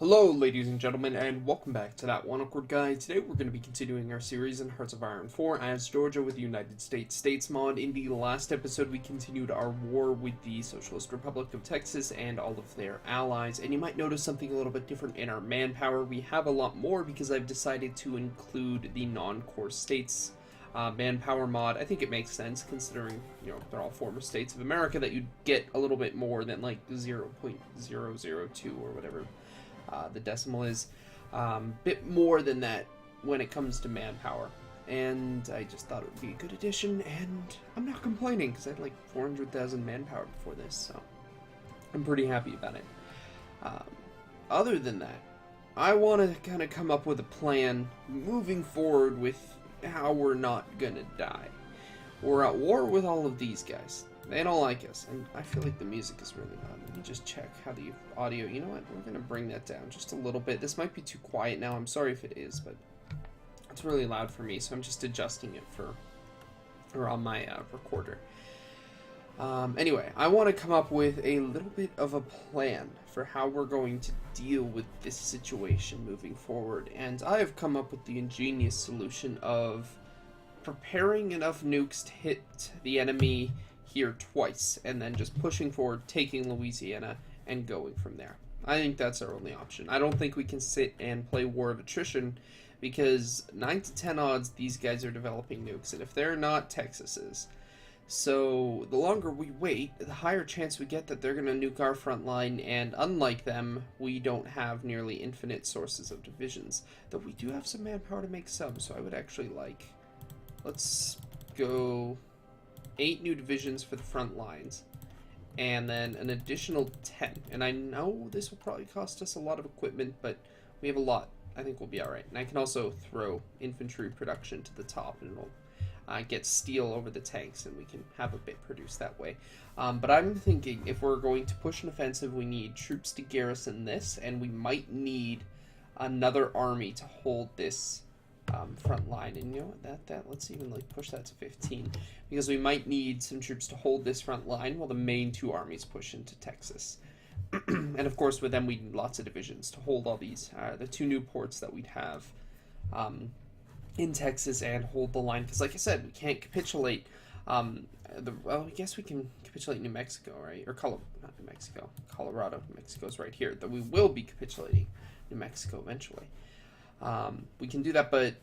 Hello, ladies and gentlemen, and welcome back to That One Awkward Guy. Today we're going to be continuing our series in Hearts of Iron 4 as Georgia with the United States mod. In the last episode, we continued our war with the Socialist Republic of Texas and all of their allies, and you might notice something a little bit different in our manpower. We have a lot more because I've decided to include the non-core states manpower mod. I think it makes sense considering, they're all former states of America that you'd get a little bit more than like 0.002 or whatever. The decimal is bit more than that when it comes to manpower, and I just thought it would be a good addition, and I'm not complaining because I had like 400,000 manpower before this, so I'm pretty happy about it. Other than that, I want to kind of come up with a plan moving forward with how we're not gonna die. We're at war with all of these guys. They don't like us, and I feel like the music is really loud. Let me just check how the audio... You know what? We're going to bring that down just a little bit. This might be too quiet now. I'm sorry if it is, but it's really loud for me, so I'm just adjusting it on my recorder. Anyway, I want to come up with a little bit of a plan for how we're going to deal with this situation moving forward, and I have come up with the ingenious solution of preparing enough nukes to hit the enemy here twice, and then just pushing forward, taking Louisiana, and going from there. I think that's our only option. I don't think we can sit and play War of Attrition, because 9 to 10 odds these guys are developing nukes, and if they're not, Texas is. So the longer we wait, the higher chance we get that they're going to nuke our front line, and unlike them, we don't have nearly infinite sources of divisions. Though we do have some manpower to make some, so I would actually like... Let's go 8 new divisions for the front lines, and then an additional 10. And I know this will probably cost us a lot of equipment, but we have a lot. I think we'll be alright. And I can also throw infantry production to the top, and it'll get steel over the tanks, and we can have a bit produced that way. But I'm thinking if we're going to push an offensive, we need troops to garrison this, and we might need another army to hold this front line. And you know what, that let's even like push that to 15, because we might need some troops to hold this front line while the main 2 armies push into Texas. And of course with them we need lots of divisions to hold all these the 2 new ports that we'd have in Texas and hold the line, because like I said, we can't capitulate well, I guess we can capitulate New Mexico, right? Or not New Mexico, Colorado. New Mexico's right here. That we will be capitulating New Mexico eventually. We can do that, but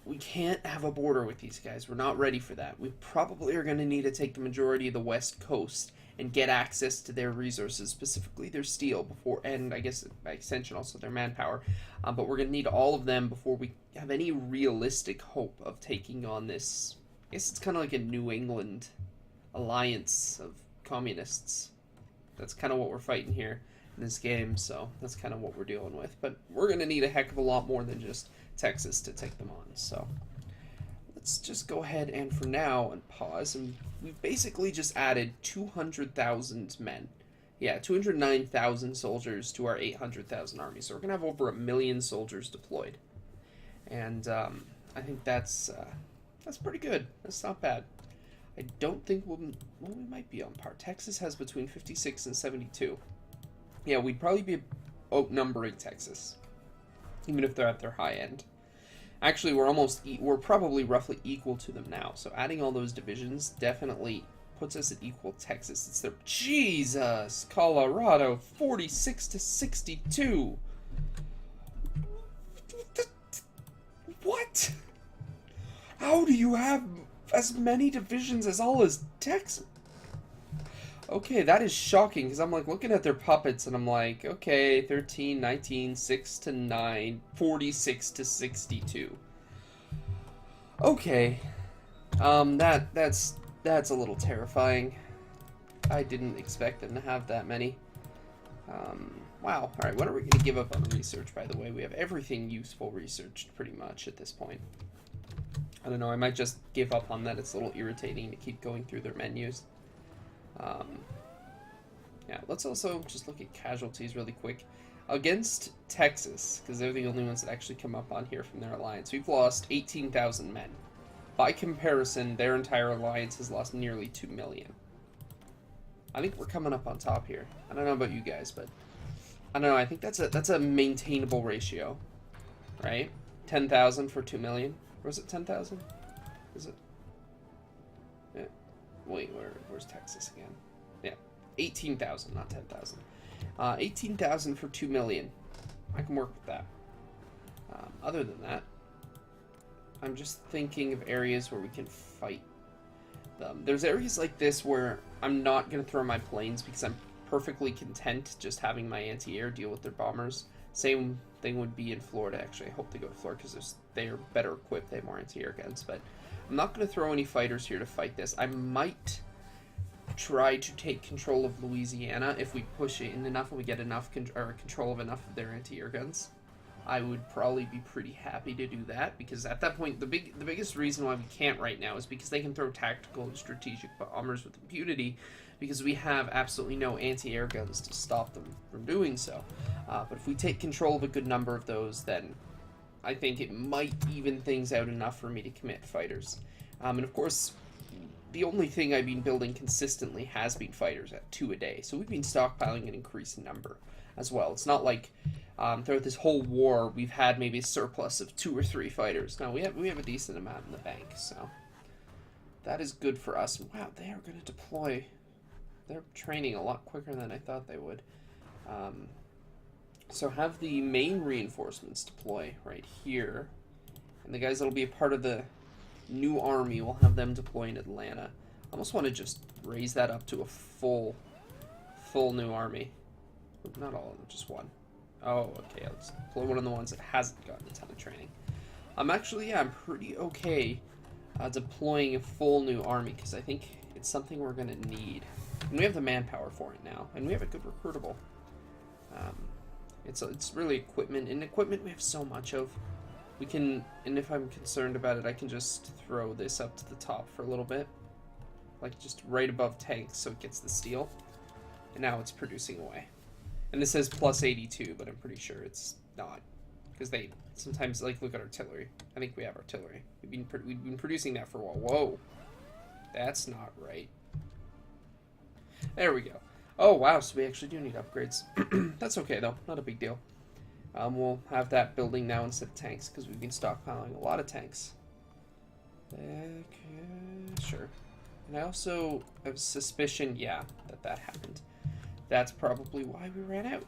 we can't have a border with these guys. We're not ready for that. We probably are going to need to take the majority of the West Coast and get access to their resources, specifically their steel, before, and I guess by extension also their manpower. But we're going to need all of them before we have any realistic hope of taking on this. I guess it's kind of like a New England alliance of communists. That's kind of what we're fighting here in this game, so that's kind of what we're dealing with. But we're going to need a heck of a lot more than just Texas to take them on, so let's just go ahead and for now and pause, and we've basically just added 200,000 men. Yeah, 209,000 soldiers to our 800,000 army, so we're going to have over 1 million soldiers deployed. And I think that's pretty good. That's not bad. I don't think we might be on par. Texas has between 56 and 72. Yeah, we'd probably be outnumbering Texas, even if they're at their high end. Actually, we're probably roughly equal to them now. So adding all those divisions definitely puts us at equal Texas. It's their Jesus, Colorado, 46 to 62. What? How do you have as many divisions as all as Texas? Okay, that is shocking, because I'm like looking at their puppets and I'm like, okay, 13, 19, 6 to 9, 46 to 62. Okay. That's a little terrifying. I didn't expect them to have that many. Wow. Alright, when are we going to give up on research, by the way? We have everything useful researched pretty much at this point. I don't know, I might just give up on that. It's a little irritating to keep going through their menus. Yeah, let's also just look at casualties really quick. Against Texas, because they're the only ones that actually come up on here from their alliance, we've lost 18,000 men. By comparison, their entire alliance has lost nearly 2 million. I think we're coming up on top here. I don't know about you guys, but I don't know, I think that's a maintainable ratio, right? 10,000 for 2 million. Or is it 10,000? Is it? Yeah. Wait, where's Texas again? Yeah, 18,000, not 10,000. 18,000 for 2 million. I can work with that. Other than that, I'm just thinking of areas where we can fight them. There's areas like this where I'm not going to throw my planes because I'm perfectly content just having my anti-air deal with their bombers. Same thing would be in Florida, actually. I hope they go to Florida because they're better equipped. They have more anti-air guns. But I'm not going to throw any fighters here to fight this. I might try to take control of Louisiana if we push it in enough and we get enough control of enough of their anti-air guns. I would probably be pretty happy to do that, because at that point, the biggest reason why we can't right now is because they can throw tactical and strategic bombers with impunity, because we have absolutely no anti-air guns to stop them from doing so. But if we take control of a good number of those, then I think it might even things out enough for me to commit fighters. And of course, the only thing I've been building consistently has been fighters at 2 a day, so we've been stockpiling an increased number as well. It's not like throughout this whole war we've had maybe a surplus of 2 or 3 fighters. No, we have a decent amount in the bank, so that is good for us. Wow, they are going to deploy. They're training a lot quicker than I thought they would. So have the main reinforcements deploy right here, and the guys that'll be a part of the new army, we'll have them deploy in Atlanta. I almost want to just raise that up to a full new army. Not all of them, just one. Oh, okay, let's deploy one of the ones that hasn't gotten a ton of training. I'm pretty okay deploying a full new army, because I think it's something we're going to need. And we have the manpower for it now, and we have a good recruitable. It's really equipment, and equipment we have so much of. We can, and if I'm concerned about it, I can just throw this up to the top for a little bit. Like just right above tanks so it gets the steel. And now it's producing away. And this says plus 82, but I'm pretty sure it's not. Because they sometimes, like, look at artillery. I think we have artillery. We've been producing that for a while. Whoa. That's not right. There we go. Oh, wow, so we actually do need upgrades. That's okay, though. Not a big deal. We'll have that building now instead of tanks, because we've been stockpiling a lot of tanks. Okay, sure. And I also have a suspicion, yeah, that happened. That's probably why we ran out.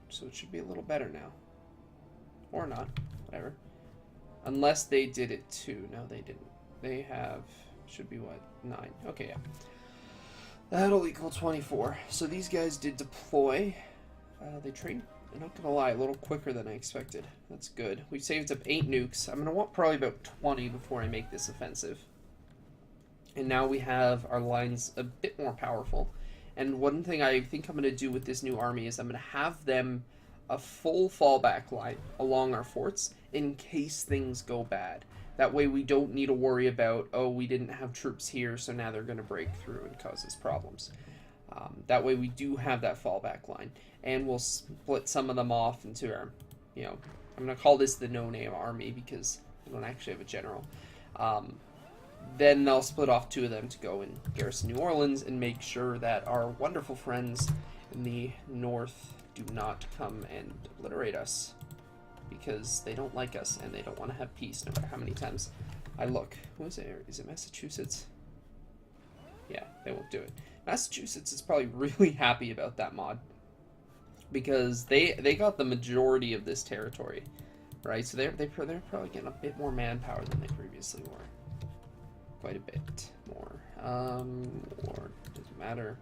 So it should be a little better now. Or not. Whatever. Unless they did it too. No, they didn't. They have... should be what? 9. Okay, yeah. That'll equal 24. So these guys did deploy. They trained, I'm not gonna lie, a little quicker than I expected. That's good. We saved up 8 nukes. I'm gonna want probably about 20 before I make this offensive. And now we have our lines a bit more powerful. And one thing I think I'm going to do with this new army is I'm going to have them a full fallback line along our forts in case things go bad. That way we don't need to worry about, oh, we didn't have troops here, so now they're going to break through and cause us problems. That way we do have that fallback line. And we'll split some of them off into our, I'm going to call this the no-name army because we don't actually have a general. Then they'll split off 2 of them to go and garrison New Orleans and make sure that our wonderful friends in the north do not come and obliterate us, because they don't like us and they don't want to have peace no matter how many times I look. Who is it? Is it Massachusetts? Yeah, they won't do it. Massachusetts is probably really happy about that mod, because they got the majority of this territory, right? So they're probably getting a bit more manpower than they previously were. Quite a bit more. Or doesn't matter.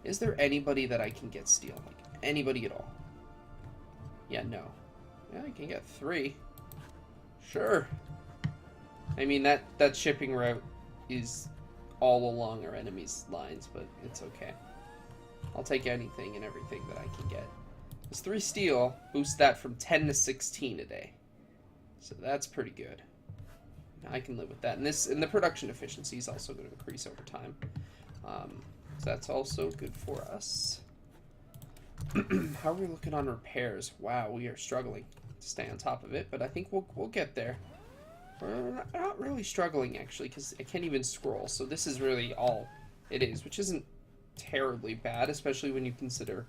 Is there anybody that I can get steel? Like anybody at all? Yeah, no. Yeah, I can get 3. Sure. I mean that shipping route is all along our enemy's lines, but it's okay. I'll take anything and everything that I can get. This 3 steel boosts that from 10 to 16 a day. So that's pretty good. I can live with that. And the production efficiency is also going to increase over time. So that's also good for us. How are we looking on repairs? Wow, we are struggling to stay on top of it, but I think we'll get there. We're not really struggling, actually, because I can't even scroll. So this is really all it is, which isn't terribly bad, especially when you consider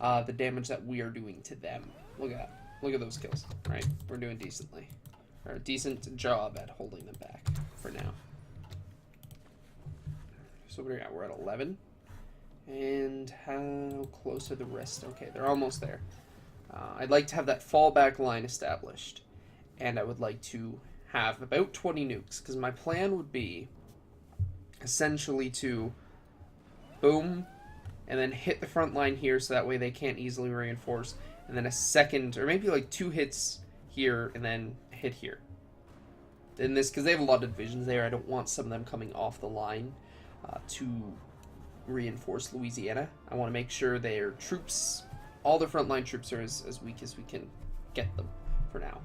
the damage that we are doing to them. Look at that. Look at those kills, right? We're doing decently. Or a decent job at holding them back for now. So what are we at? We're at 11. And how close are the rest? Okay, they're almost there. I'd like to have that fallback line established. And I would like to have about 20 nukes. Because my plan would be essentially to boom and then hit the front line here so that way they can't easily reinforce. And then a second, or maybe like 2 hits here and then hit here. In this, because they have a lot of divisions there, I don't want some of them coming off the line to reinforce Louisiana. I want to make sure their troops, all their frontline troops, are as weak as we can get them for now.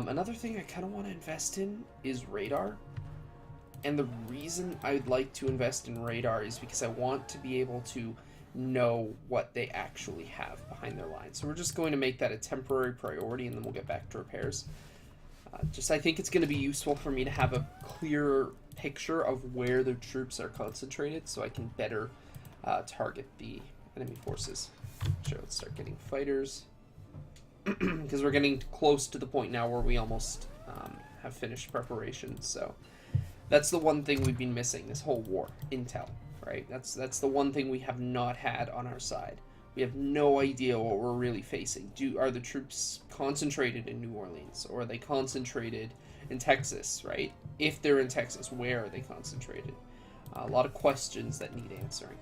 Another thing I kind of want to invest in is radar. And the reason I'd like to invest in radar is because I want to be able to know what they actually have behind their lines. So we're just going to make that a temporary priority, and then we'll get back to repairs. I think it's going to be useful for me to have a clearer picture of where their troops are concentrated so I can better target the enemy forces. Sure, let's start getting fighters. Because we're getting close to the point now where we almost have finished preparations. So that's the one thing we've been missing this whole war. Intel, right? That's the one thing we have not had on our side. We have no idea what we're really facing. Are the troops concentrated in New Orleans, or are they concentrated in Texas, right? If they're in Texas, where are they concentrated? A lot of questions that need answering.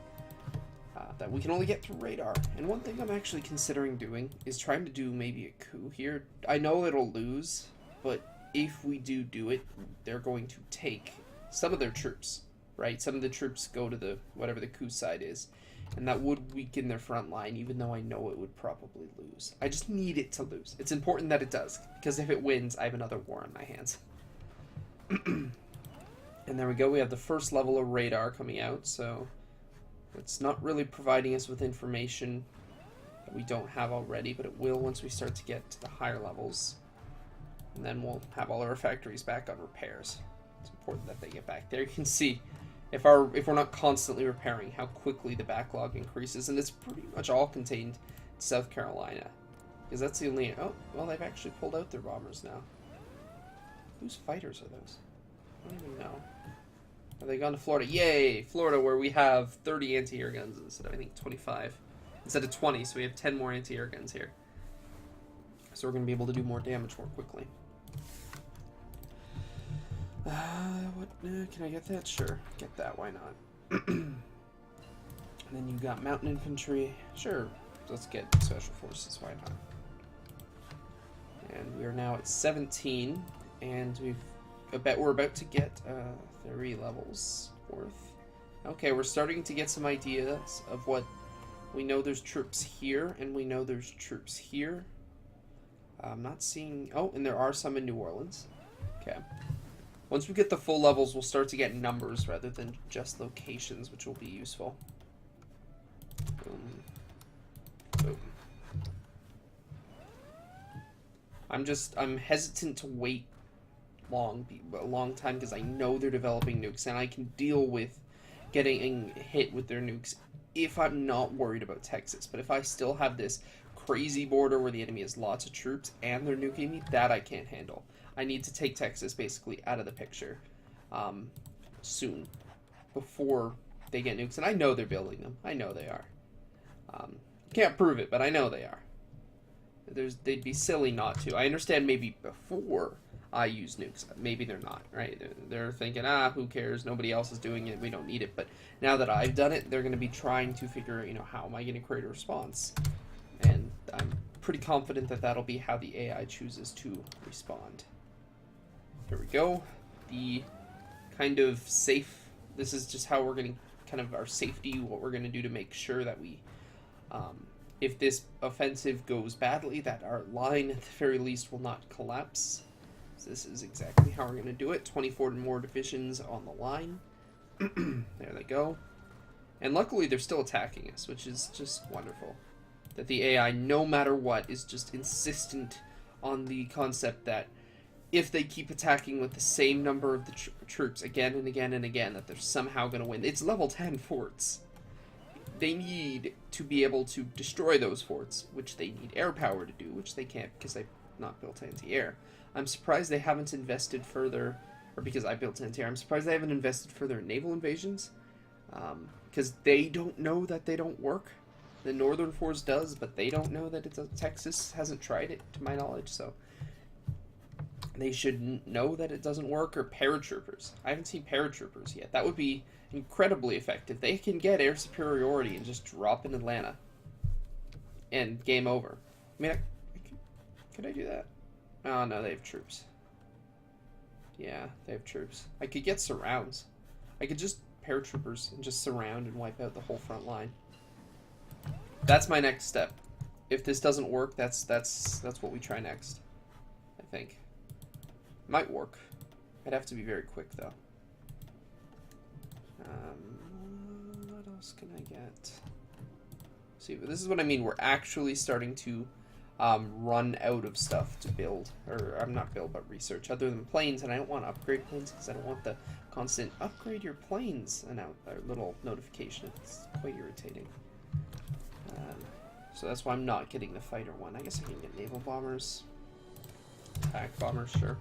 That we can only get through radar. And one thing I'm actually considering doing is trying to do maybe a coup here. I know it'll lose, but if we do it, they're going to take some of their troops, right? Some of the troops go to the whatever the coup side is. And that would weaken their front line, even though I know it would probably lose. I just need it to lose. It's important that it does, because if it wins, I have another war on my hands. And there we go. We have the first level of radar coming out, so it's not really providing us with information that we don't have already, but it will once we start to get to the higher levels. And then we'll have all our factories back on repairs. It's important that they get back there. You can see if we're not constantly repairing, how quickly the backlog increases, and it's pretty much all contained in South Carolina, because that's the only. Oh, well, they've actually pulled out their bombers now. Whose fighters are those? I don't even know. Have they gone to Florida? Yay, Florida, where we have 30 anti-air guns instead of, I think, 25, instead of 20. So we have 10 more anti-air guns here. So we're going to be able to do more damage more quickly. Can I get that? Sure, get that. Why not? And then you got mountain infantry. Sure, let's get special forces. Why not? And we are now at 17, and we're about to get 3 levels worth. Okay, we're starting to get some ideas of what we know. There's troops here, and we know there's troops here. I'm not seeing. Oh, and there are some in New Orleans. Okay. Once we get the full levels, we'll start to get numbers rather than just locations, which will be useful. Boom. Boom. I'm hesitant to wait a long time because I know they're developing nukes, and I can deal with getting hit with their nukes if I'm not worried about Texas. But if I still have this crazy border where the enemy has lots of troops and they're nuking me, that I can't handle. I need to take Texas basically out of the picture soon, before they get nukes. And I know they're building them. I know they are. Can't prove it, but I know they are. They'd be silly not to. I understand maybe before I use nukes. Maybe they're not, right? They're thinking, who cares? Nobody else is doing it. We don't need it. But now that I've done it, they're going to be trying to figure, how am I going to create a response? And I'm pretty confident that that'll be how the AI chooses to respond. Here we go. The kind of safe, this is just how we're going to, kind of our safety, what we're going to do to make sure that we, if this offensive goes badly, that our line at the very least will not collapse. So this is exactly how we're going to do it. 24 more divisions on the line. There they go. And luckily they're still attacking us, which is just wonderful. That the AI, no matter what, is just insistent on the concept that if they keep attacking with the same number of the troops again and again and again, that they're somehow going to win. It's level 10 forts. they need to be able to destroy those forts, which they need air power to do, which they can't because they've not built anti-air. I'm surprised they haven't invested further, or because I built anti-air, I'm surprised they haven't invested further in naval invasions, because they don't know that they don't work. The Northern Force does, but they don't know that it does. Texas hasn't tried it, to my knowledge, so they should know that it doesn't work. Or paratroopers. I haven't seen paratroopers yet. That would be incredibly effective. They can get air superiority and just drop in Atlanta. And game over. I mean, could I do that? Oh, no, they have troops. Yeah, they have troops. I could get surrounds. I could just paratroopers and just surround and wipe out the whole front line. That's my next step. If this doesn't work, that's what we try next. I think. Might work. I'd have to be very quick, though. What else can I get? See, but this is what I mean. We're actually starting to run out of stuff to build. Or, I'm not build, but research. Other than planes, and I don't want to upgrade planes because I don't want the constant upgrade your planes little notification. It's quite irritating. So that's why I'm not getting the fighter one. I guess I can get naval bombers. Attack bombers, sure.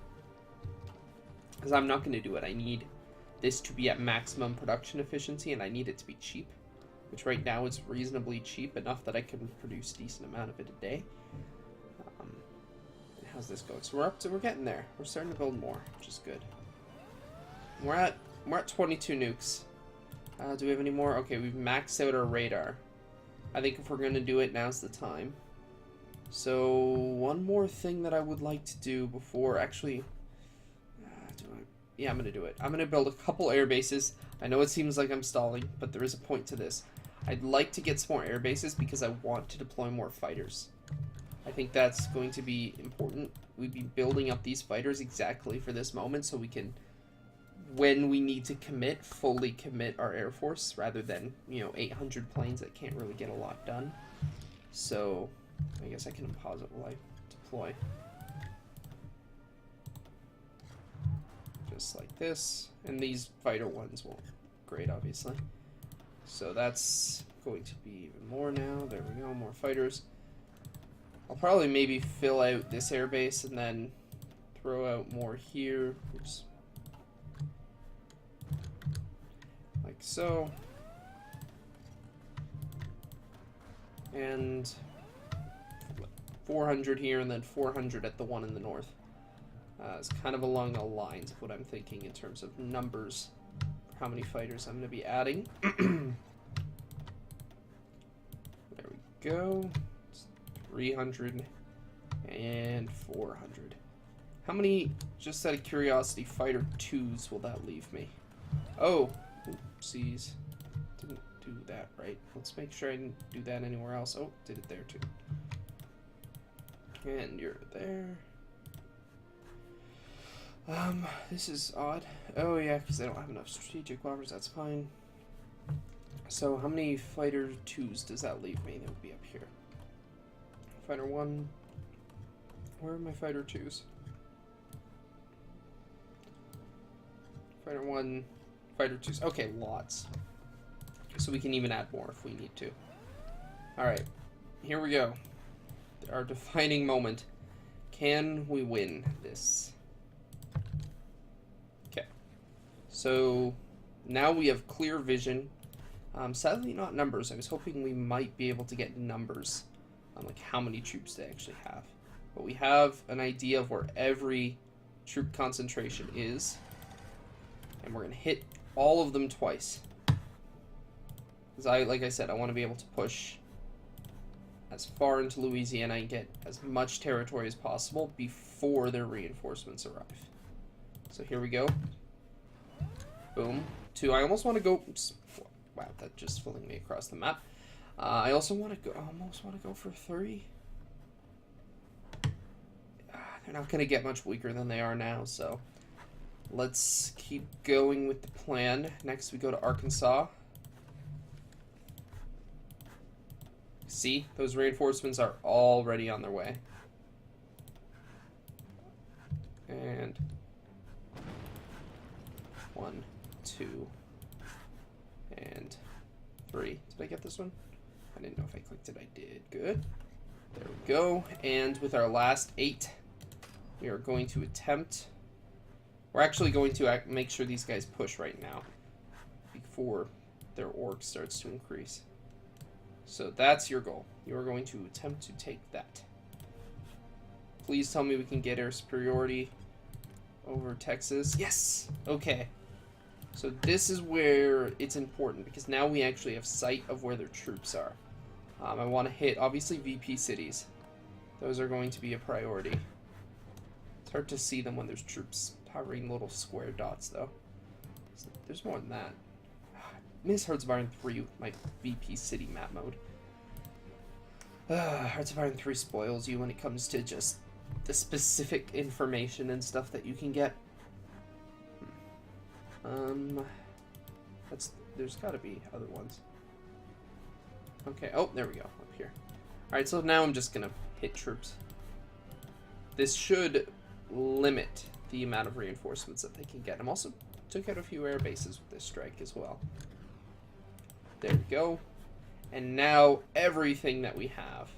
Because I'm not going to do it. I need this to be at maximum production efficiency, and I need it to be cheap. Which right now is reasonably cheap, enough that I can produce a decent amount of it a day. And how's this going? So we're getting there. We're starting to build more, which is good. We're at 22 nukes. Do we have any more? Okay, we've maxed out our radar. I think if we're going to do it, now's the time. So, one more thing that I would like to do before, actually, yeah, I'm going to do it. I'm going to build a couple air bases. I know it seems like I'm stalling, but there is a point to this. I'd like to get some more air bases because I want to deploy more fighters. I think that's going to be important. We'd be building up these fighters exactly for this moment so we can, when we need to commit, fully commit our Air Force rather than, 800 planes that can't really get a lot done. So, I guess I can pause it while I deploy. Just like this. And these fighter ones won't great, obviously. So that's going to be even more now. There we go, more fighters. I'll probably maybe fill out this airbase and then throw out more here. Oops. Like so. And 400 here and then 400 at the one in the north. It's kind of along the lines of what I'm thinking in terms of numbers for how many fighters I'm going to be adding. There we go. 300 and 400. How many, just out of curiosity, fighter 2s will that leave me? Oh, oopsies. Didn't do that right. Let's make sure I didn't do that anywhere else. Oh, did it there too. And you're there. This is odd. Oh yeah, because I don't have enough strategic bombers, that's fine. So how many fighter 2s does that leave me? That would be up here. Fighter 1. Where are my fighter 2s? Fighter 1, fighter 2s. Okay, lots. So we can even add more if we need to. Alright, here we go. Our defining moment. Can we win this? Okay. So now we have clear vision. Sadly not numbers. I was hoping we might be able to get numbers on like how many troops they actually have. But we have an idea of where every troop concentration is. And we're going to hit all of them twice. Because like I said, I want to be able to push as far into Louisiana and get as much territory as possible before their reinforcements arrive. So here we go. Boom. 2. I almost want to go... Wow, that just flung me across the map. I also want to go... almost want to go for 3. They're not going to get much weaker than they are now, so... Let's keep going with the plan. Next we go to Arkansas. See? Those reinforcements are already on their way. And... 1, 2... and 3. Did Did I get this one? I didn't know if I clicked it. I did. Good. There we go. And with our last 8, we are going to attempt... We're actually going to make sure these guys push right now before their org starts to increase. So that's your goal. You are going to attempt to take that. Please tell me we can get air superiority over Texas. Yes! Okay. So this is where it's important, because now we actually have sight of where their troops are. I want to hit, obviously, VP cities. Those are going to be a priority. It's hard to see them when there's troops hovering little square dots, though. So there's more than that. Miss Hearts of Iron 3 with my VP city map mode. Hearts of Iron 3 spoils you when it comes to just the specific information and stuff that you can get. There's got to be other ones. Okay, oh, there we go, up here. Alright, so now I'm just gonna hit troops. This should limit the amount of reinforcements that they can get. I'm also took out a few air bases with this strike as well. There we go. And now everything that we have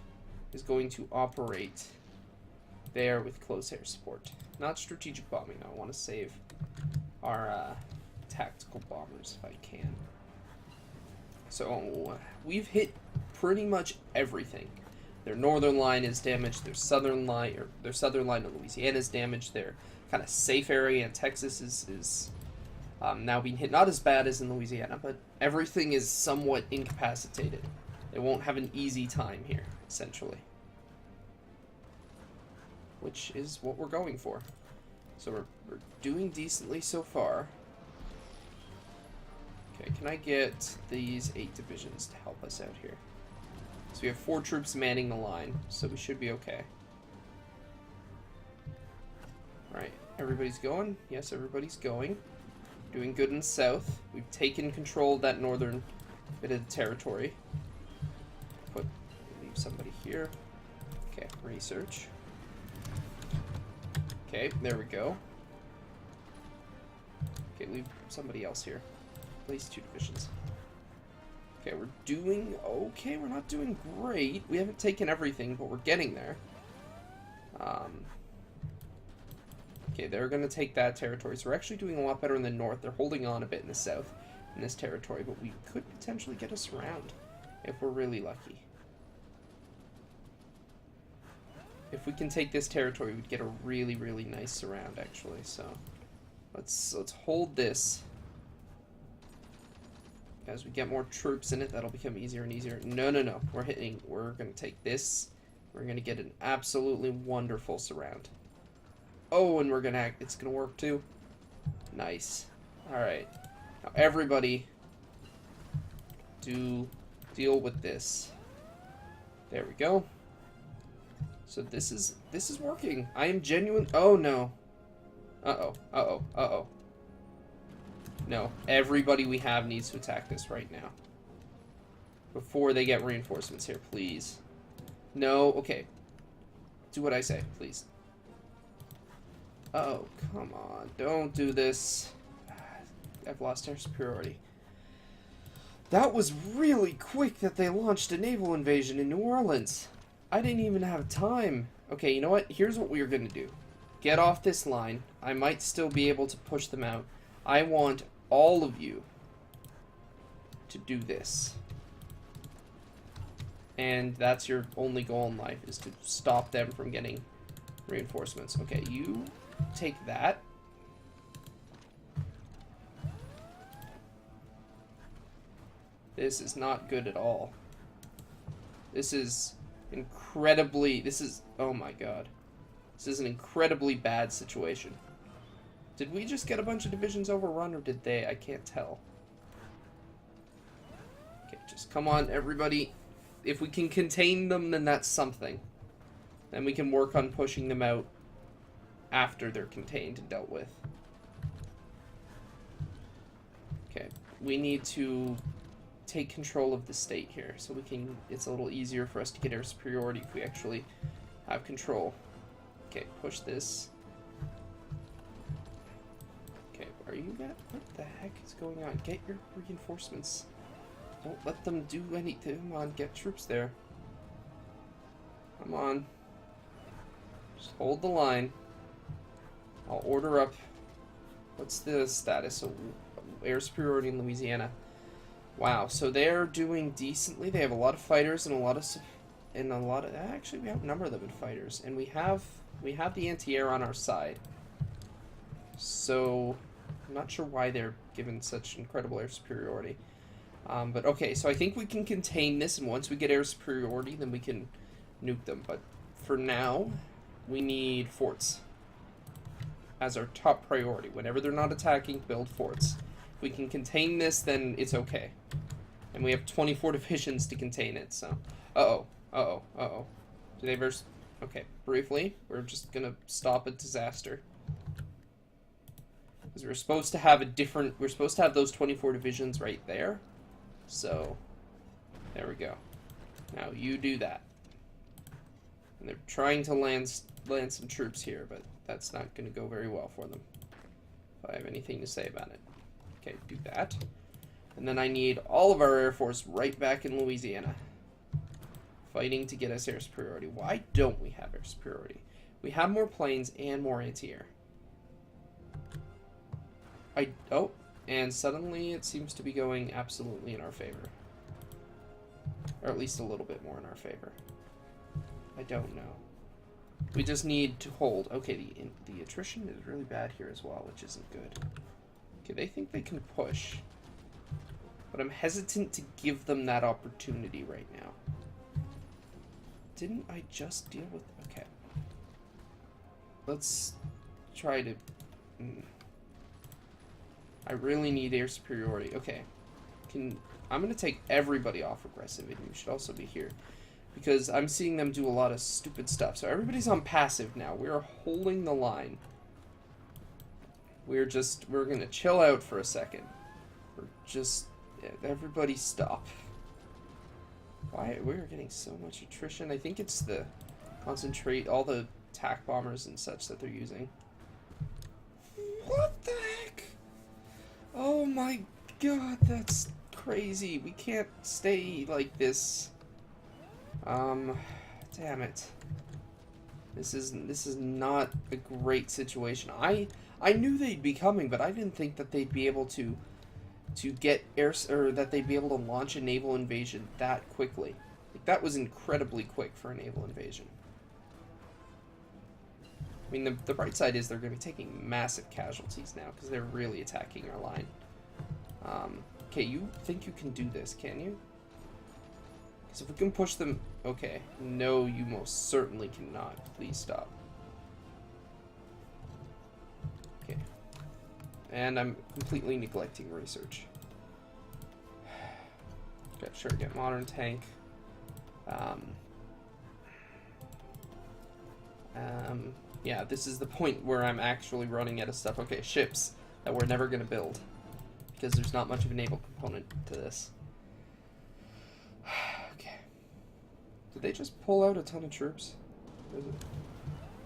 is going to operate there with close air support. Not strategic bombing. I want to save our tactical bombers if I can. So we've hit pretty much everything. Their northern line is damaged. Their southern line of Louisiana is damaged. Their kind of safe area in Texas is now being hit. Not as bad as in Louisiana, but everything is somewhat incapacitated. They won't have an easy time here, essentially. Which is what we're going for. So we're doing decently so far. Okay, can I get these 8 divisions to help us out here? So we have 4 troops manning the line, so we should be okay. Alright, everybody's going? Yes, everybody's going. Doing good in the south. We've taken control of that northern bit of the territory. Leave somebody here. Okay, research. Okay, there we go. Okay, leave somebody else here. At least 2 divisions. Okay, we're doing okay. We're not doing great. We haven't taken everything, but we're getting there. Okay, they're going to take that territory. So we're actually doing a lot better in the north. They're holding on a bit in the south in this territory, but we could potentially get us around if we're really lucky. If we can take this territory, we'd get a really, really nice surround, actually. So let's hold this. As we get more troops in it, that'll become easier and easier. No. We're going to take this. We're going to get an absolutely wonderful surround. Oh, and it's going to work too. Nice. Alright. Now everybody deal with this. There we go. So this is working. I am genuine. Oh no. Uh-oh. No, everybody we have needs to attack this right now. Before they get reinforcements here, please. No, okay. Do what I say, please. Oh, come on. Don't do this. I've lost air superiority. That was really quick that they launched a naval invasion in New Orleans. I didn't even have time. Okay, you know what? Here's what we're going to do. Get off this line. I might still be able to push them out. I want all of you to do this. And that's your only goal in life, is to stop them from getting reinforcements. Okay, you take that. This is not good at all. This is oh my god. This is an incredibly bad situation. Did we just get a bunch of divisions overrun, or did they? I can't tell. Okay, just come on, everybody. If we can contain them, then that's something. Then we can work on pushing them out after they're contained and dealt with. Okay, we need to take control of the state here, so we can. It's a little easier for us to get air superiority if we actually have control. Okay, push this. Okay, are you gonna? What the heck is going on? Get your reinforcements Don't let them do anything. Come on, get troops there. Come on. Just hold the line. I'll order up. What's the status of air superiority in Louisiana? Wow, so they're doing decently. They have a lot of fighters and a lot of actually we have a number of them in fighters, and we have the anti-air on our side. So I'm not sure why they're given such incredible air superiority. But okay, so I think we can contain this, and once we get air superiority, then we can nuke them. But for now, we need forts as our top priority. Whenever they're not attacking, build forts. If we can contain this, then it's okay. And we have 24 divisions to contain it, so... Uh-oh. Uh-oh. Uh-oh. Do they verse... Okay, briefly, we're just gonna stop a disaster. Because we're supposed to have we're supposed to have those 24 divisions right there. So, there we go. Now, you do that. And they're trying to land some troops here, but that's not going to go very well for them. If I have anything to say about it. Okay, do that. And then I need all of our Air Force right back in Louisiana. Fighting to get us air superiority. Why don't we have air superiority? We have more planes and more anti-air. Oh, and suddenly it seems to be going absolutely in our favor. Or at least a little bit more in our favor. I don't know. We just need to hold. Okay, the attrition is really bad here as well, which isn't good. Okay, they think they can push. But I'm hesitant to give them that opportunity right now. Didn't I just deal with... Okay. Let's try to... I really need air superiority. Okay. I'm going to take everybody off aggressive, and you should also be here. Because I'm seeing them do a lot of stupid stuff. So everybody's on passive now. We're holding the line. We're going to chill out for a second. Everybody stop. Why? We're getting so much attrition. I think it's the concentrate, all the attack bombers and such that they're using. What the heck? Oh my god, that's crazy. We can't stay like this. Damn it. This is not a great situation. I knew they'd be coming, but I didn't think that they'd be able to get that they'd be able to launch a naval invasion that quickly. Like, that was incredibly quick for a naval invasion. I mean, the bright side is they're going to be taking massive casualties now because they're really attacking our line. Okay, you think you can do this, can you? Because if we can push them... Okay. No, you most certainly cannot. Please stop. Okay. And I'm completely neglecting research. Okay, sure, get modern tank. Yeah, this is the point where I'm actually running out of stuff. Okay, ships that we're never going to build. Because there's not much of a naval component to this. Okay. Did they just pull out a ton of troops?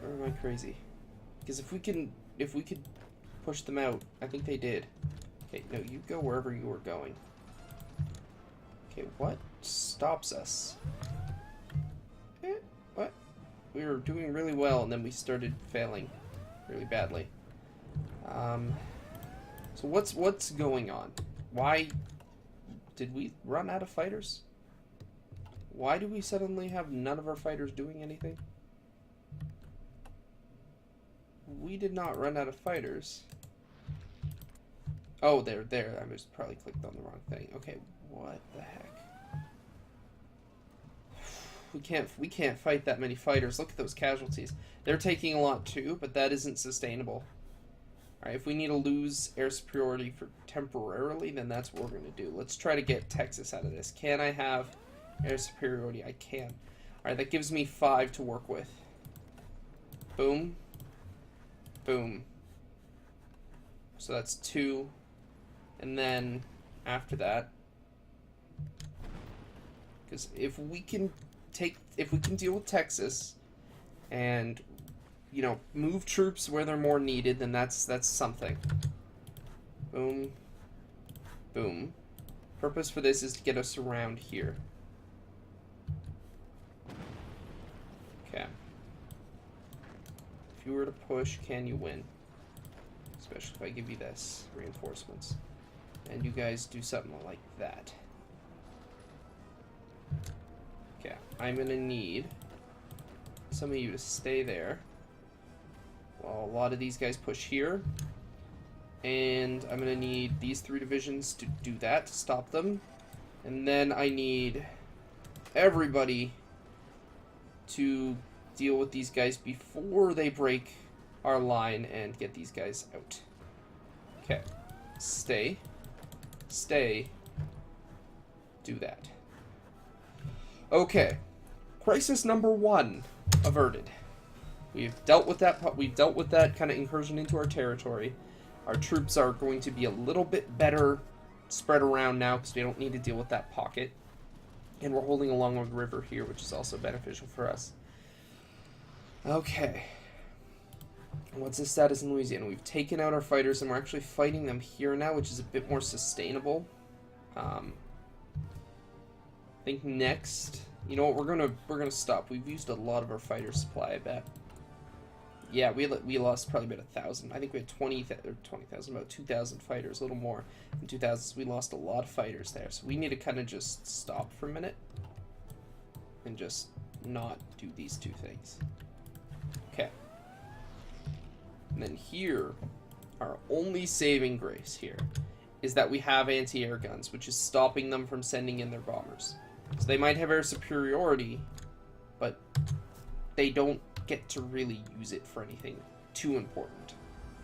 Or am I crazy? Because if we could push them out, I think they did. Okay, no, you go wherever you were going. Okay, what stops us? What? We were doing really well, and then we started failing really badly. So what's going on? Why did we run out of fighters? Why do we suddenly have none of our fighters doing anything? We did not run out of fighters. Oh, they're there. I just probably clicked on the wrong thing. Okay, what the heck? We can't fight that many fighters. Look at those casualties. They're taking a lot too, but that isn't sustainable. Alright, if we need to lose air superiority for temporarily, then that's what we're going to do. Let's try to get Texas out of this. Can I have air superiority? I can. Alright, that gives me 5 to work with. Boom. Boom. So that's 2. And then, after that... Because if we can deal with Texas, and... you know, move troops where they're more needed, then that's something. Boom. Boom. Purpose for this is to get us around here. Okay. If you were to push, can you win? Especially if I give you this, reinforcements. And you guys do something like that. Okay, I'm gonna need some of you to stay there while a lot of these guys push here. And I'm gonna need these 3 divisions to do that, to stop them. And then I need everybody to deal with these guys before they break our line and get these guys out. Okay. Stay. Stay. Do that. Okay. Crisis number 1 averted. We've dealt with that. We've dealt with that kind of incursion into our territory. Our troops are going to be a little bit better spread around now because we don't need to deal with that pocket. And we're holding along the river here, which is also beneficial for us. Okay. What's the status in Louisiana? We've taken out our fighters and we're actually fighting them here now, which is a bit more sustainable. I think next, you know what, we're gonna stop. We've used a lot of our fighter supply, I bet. Yeah, we lost probably about 1,000. I think we had 20,000, about 2,000 fighters, a little more. In 2000s, we lost a lot of fighters there. So we need to kind of just stop for a minute and just not do these 2 things. Okay. And then here, our only saving grace here is that we have anti-air guns, which is stopping them from sending in their bombers. So they might have air superiority, but they don't get to really use it for anything too important,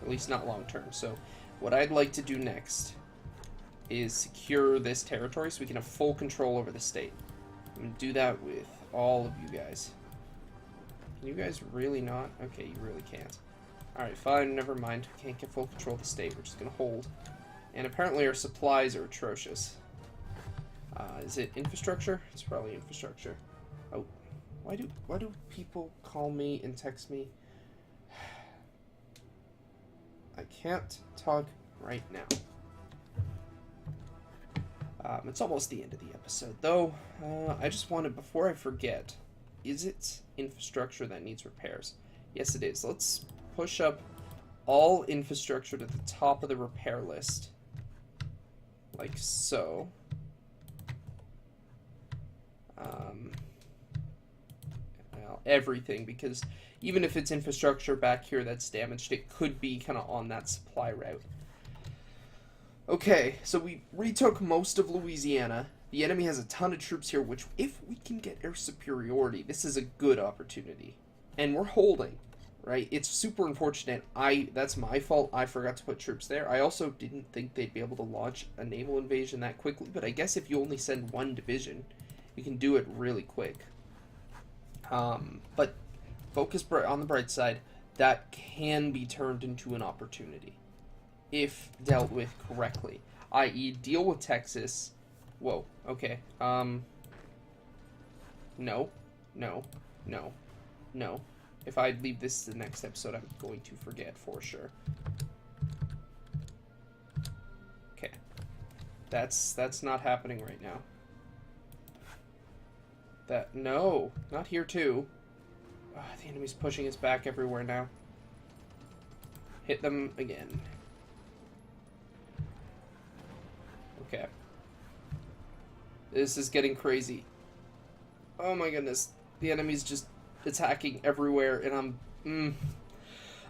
at least not long term. So what I'd like to do next is secure this territory so we can have full control over the state. I'm going to do that with all of you guys. Can you guys really not? Okay, you really can't. Alright, fine, never mind. We can't get full control of the state. We're just going to hold. And apparently our supplies are atrocious. Is it infrastructure? It's probably infrastructure. Oh, why do people call me and text me? I can't talk right now. It's almost the end of the episode, though. I just wanted, before I forget, is it infrastructure that needs repairs? Yes, it is. Let's push up all infrastructure to the top of the repair list. Like so. Well, everything, because even if it's infrastructure back here that's damaged, it could be kind of on that supply route. Okay, so we retook most of Louisiana. The enemy has a ton of troops here, which, if we can get air superiority, this is a good opportunity. And we're holding, right? It's super unfortunate. That's my fault. I forgot to put troops there. I also didn't think they'd be able to launch a naval invasion that quickly, but I guess if you only send 1 division, you can do it really quick. But focus on the bright side. That can be turned into an opportunity if dealt with correctly, i.e. deal with Texas. Whoa, okay. No. If I leave this to the next episode, I'm going to forget for sure. Okay. That's not happening right now. No, not here too. The enemy's pushing us back everywhere now. Hit them again. Okay. This is getting crazy. Oh my goodness. The enemy's just attacking everywhere, and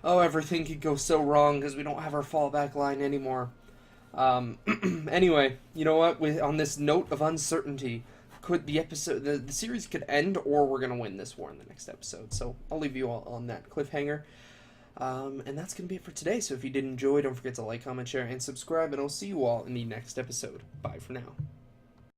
oh, everything could go so wrong because we don't have our fallback line anymore. Anyway, you know what? On this note of uncertainty, the series could end, or we're gonna win this war in the next episode. So I'll leave you all on that cliffhanger. And that's gonna be it for today. So if you did enjoy, don't forget to like, comment, share, and subscribe, and I'll see you all in the next episode. Bye for now.